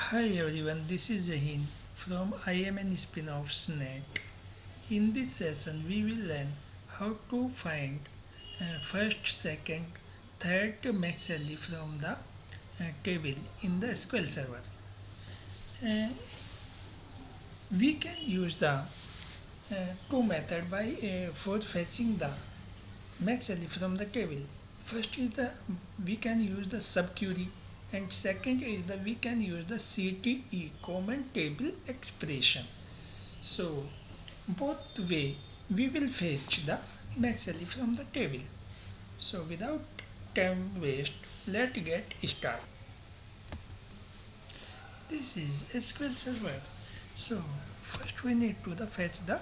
Hi everyone, this is Jahin from IMN SPINOFFS net. In this session, we will learn how to find first, second, third max value from the table in the SQL Server. Uh, we can use the two method by for fetching the max value from the table. First is the we can use the subquery, and second is the we can use the CTE common table expression. So both way we will fetch the max value from the table. So without time waste, let's get started. This is SQL Server. So first we need to fetch the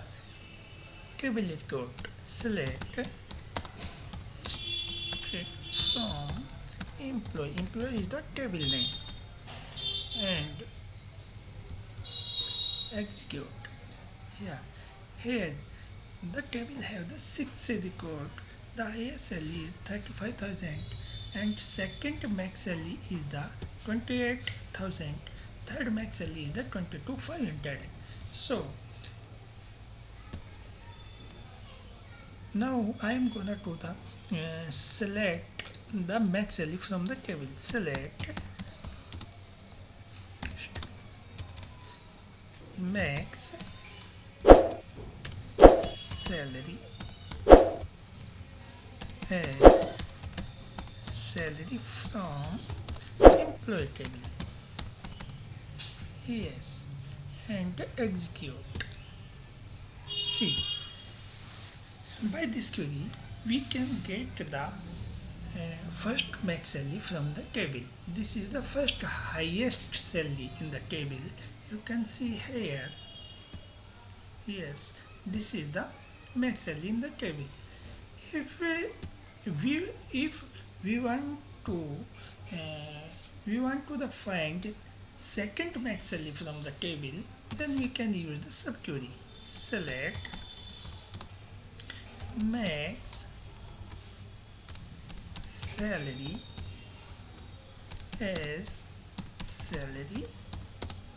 table code. Select from employee. Employee is the table name, and execute. Yeah, here the table have the 6 record. The highest salary is 35,000 and second max salary is the 28,000. Third max salary is the 22,500. So now I am gonna do the select the max salary from the table. Select max salary as salary from employee table. Yes, and execute. See, by this query we can get the first max salary from the table. This is the first highest salary in the table. You can see here. Yes, this is the max salary in the table. If we want to find second max salary from the table, then we can use the subquery. Select max salary as salary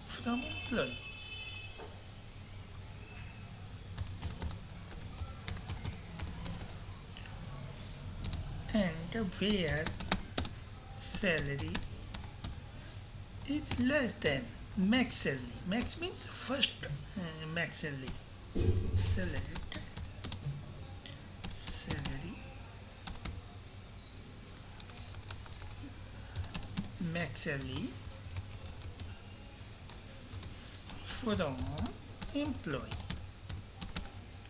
from employee. And where salary is less than max salary. Max means first max salary. Select salary max salary from employee.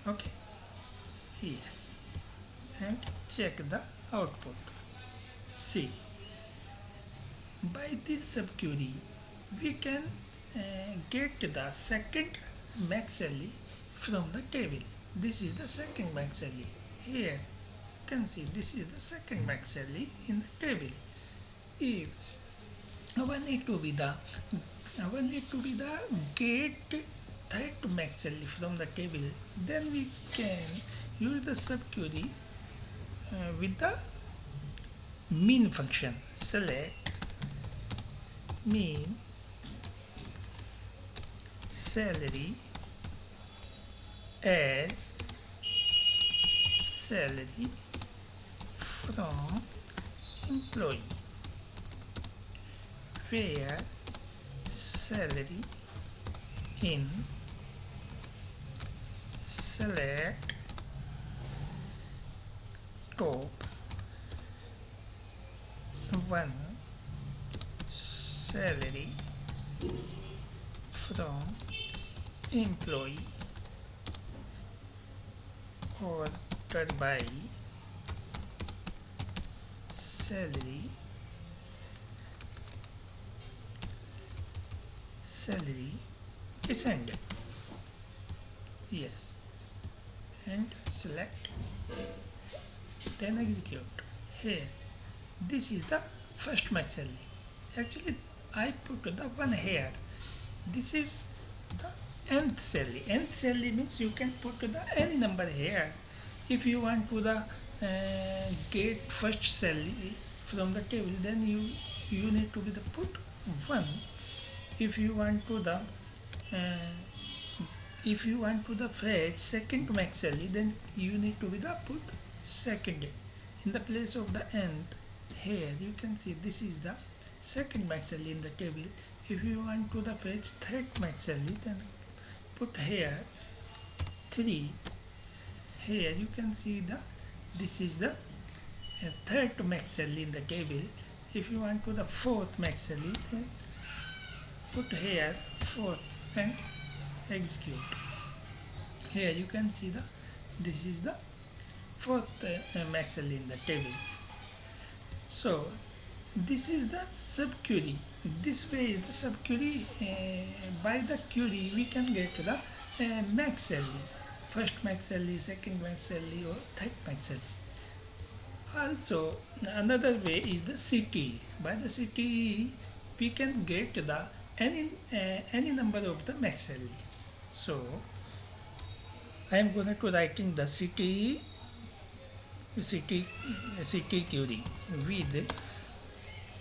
Okay. Yes. And check the output. See, by this subquery we can get the second max salary from the table. This is the second max salary. Here you can see this is the second max salary in the table. If our need to be the get third max salary from the table, then we can use the subquery with the mean function. Select mean salary as salary from employee, where salary in select top one salary from employee ordered by salary descendant. Yes, and select, then execute. Here this is the first max salary. Actually I put the one here. This is the nth salary. Nth salary means you can put the any number here. If you want to get first salary from the table, then you need to be the put 1. if you want to the fetch second max value, then you need to be the put second in the place of the nth. Here you can see this is the second max value in the table. If you want to the fetch third max value, then put here 3. Here you can see this is the third max value in the table. If you want to the fourth max value, then put here 4 and execute. Here you can see this is the fourth max value in the table. So this is the subquery. This way is the subquery. By the query we can get the max value, first max value, second max value, or third max value. Also another way is the CTE. By the CTE we can get the any number of the max value. So I am going to writing the CTE query with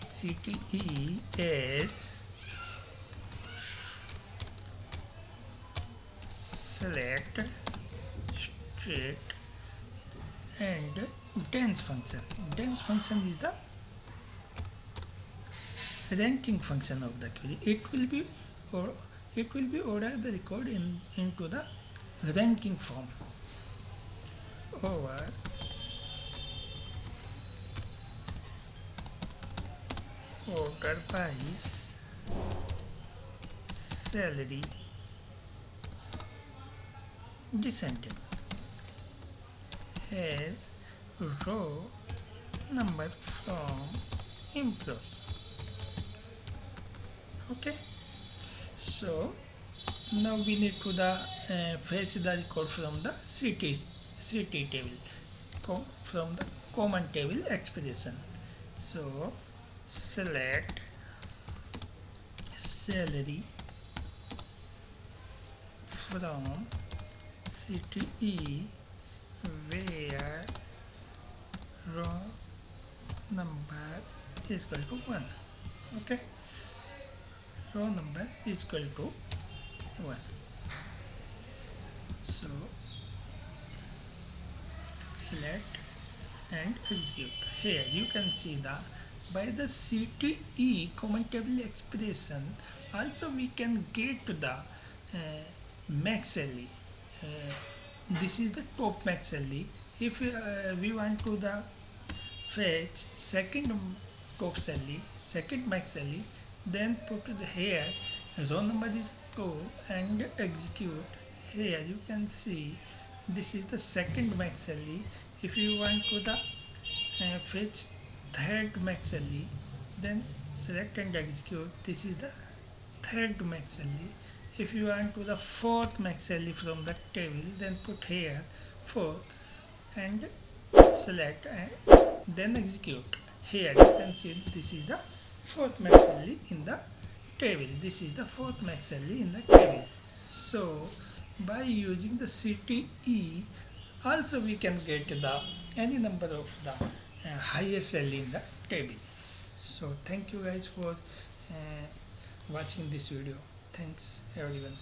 CTE as select state and dense function. Dense function is the ranking function of the query. It will be order the record into the ranking form over order by salary descending as row number from employee. Okay, so now we need to fetch the record from the CT table, from the common table expression. So select salary from CTE where row number is equal to 1. Okay, row number is equal to 1. So select and execute. Here you can see by the CTE common table expression also we can get the max value. This is the top max value. If we want to fetch second top value, second max value, then put here row number is 2 and execute. Here you can see this is the second max value. If you want to fetch third max value, then select and execute. This is the third max value. If you want to the fourth max value from the table, then put here 4 and select and then execute. Here you can see this is the fourth max value in the table. This is the fourth max value in the table. So by using the CTE also we can get any number of the highest value in the table. So thank you guys for watching this video. Thanks everyone.